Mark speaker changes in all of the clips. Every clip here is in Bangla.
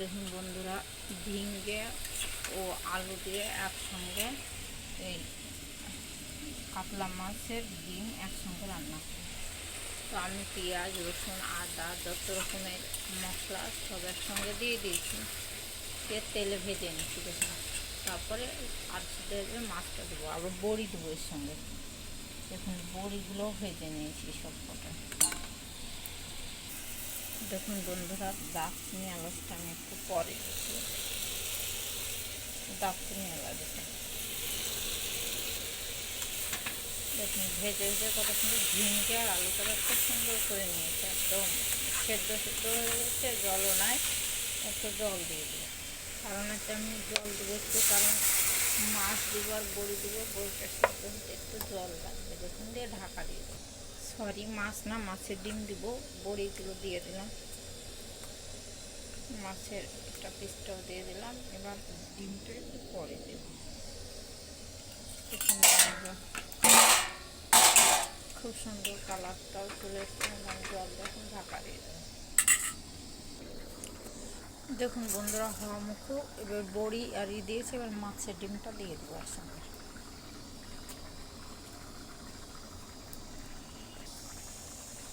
Speaker 1: দেখুন বন্ধুরা, ঝিঙ্গে ও আলু দিয়ে একসঙ্গে এই কাতলা মাছের ডিম একসঙ্গে রান্না করি। তো আমি পেঁয়াজ, রসুন, আদা যত রকমের মশলা সব একসঙ্গে দিয়ে দিয়েছি, দিয়ে তেলে ভেজে নিচ্ছি। দেখুন, তারপরে আর দেবে মাছটা দেবো, আবার বড়ি দেবো এর সঙ্গে। দেখুন বড়িগুলোও ভেজে নিয়েছি সব কটা। দেখুন বন্ধুরা, দারচিনি এলাচটা আমি একটু পরে দিচ্ছি। দারচিনি এলাচ দেখুন ভেজে ভেজে কত সুন্দর ঝিঙ্গে আর আলুটা খুব সুন্দর করে নিয়েছে, একদম সেদ্ধ সেদ্ধ হয়ে গেছে, জলও নাই। একটু জল দিয়ে দেবো, কারণ হচ্ছে আমি জল দেবো একটু, কারণ মাছ দেবো আর বড়ি দেবো, বড়িটা সেদ্ধ হতে একটু জল লাগবে। দেখুন দিয়ে ঢাকা দিয়ে দেবো। সরি, মাছ না, মাছের ডিম দিব। বড়িগুলো দিয়ে দিলাম, মাছের একটা পিসটাও দিয়ে দিলাম। এবার ডিমটা একটু পরে দেব। খুব সুন্দর কালারটাও চলে এসছে। জল দেখুন, ঢাকা দিয়ে দেবো। দেখুন বন্ধুরা, হওয়া মুখো এবার বড়ি আর দিয়েছে, এবার মাছের ডিমটা দিয়ে দেবো একসঙ্গে।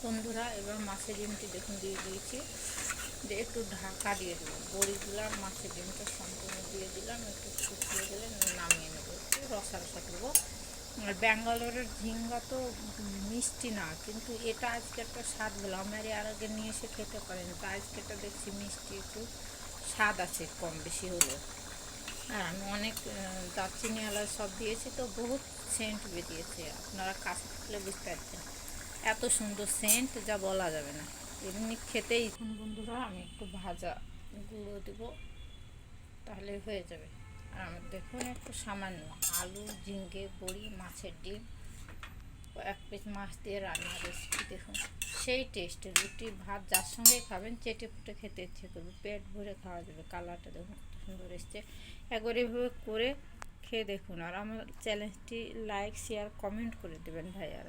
Speaker 1: বন্ধুরা, এবার মাছের ডিমটি দেখুন দিয়ে দিয়েছি, দিয়ে একটু ঢাকা দিয়ে দেবো। বড়িগুলো আর মাছের ডিমটা সম্পূর্ণ দিয়ে দিলাম, একটু শুকিয়ে গেলে নামিয়ে নেবো, একটু রসা রসা করবো। আর ব্যাঙ্গালোরের ঝিঙ্গা তো মিষ্টি না, কিন্তু এটা আজকে একটা স্বাদ হলো। আমার এর আগে নিয়ে এসে খেতে পারেন, তো আজকে এটা দেখছি মিষ্টি, একটু স্বাদ আছে কম বেশি হলেও। আর আমি অনেক দারচিনি এলাচ সব দিয়েছি, তো বহুত সেন্ট বেরিয়েছে। আপনারা কাছে থাকলে বুঝতে পারছেন, এত সুন্দর সেন্ট যা বলা যাবে না। এমনি খেতেই। এখন বন্ধুরা আমি একটু ভাজা গুঁড়ো দেবো, তাহলে হয়ে যাবে। আর আমার দেখুন একটু সামান্য আলু, ঝিঙ্গে, বড়ি, মাছের ডিম, এক পিস মাছ দিয়ে রান্না রেসিপি। দেখুন সেই টেস্টে রুটি ভাত যার সঙ্গে খাবেন চেটে ফুটে খেতে ইচ্ছে করবে, পেট ভরে খাওয়া যাবে। কালারটা দেখুন কত সুন্দর এসছে। একবার এভাবে করে খেয়ে দেখুন, আর আমার চ্যানেলটি লাইক, শেয়ার, কমেন্ট করে দেবেন ভাইয়ারা।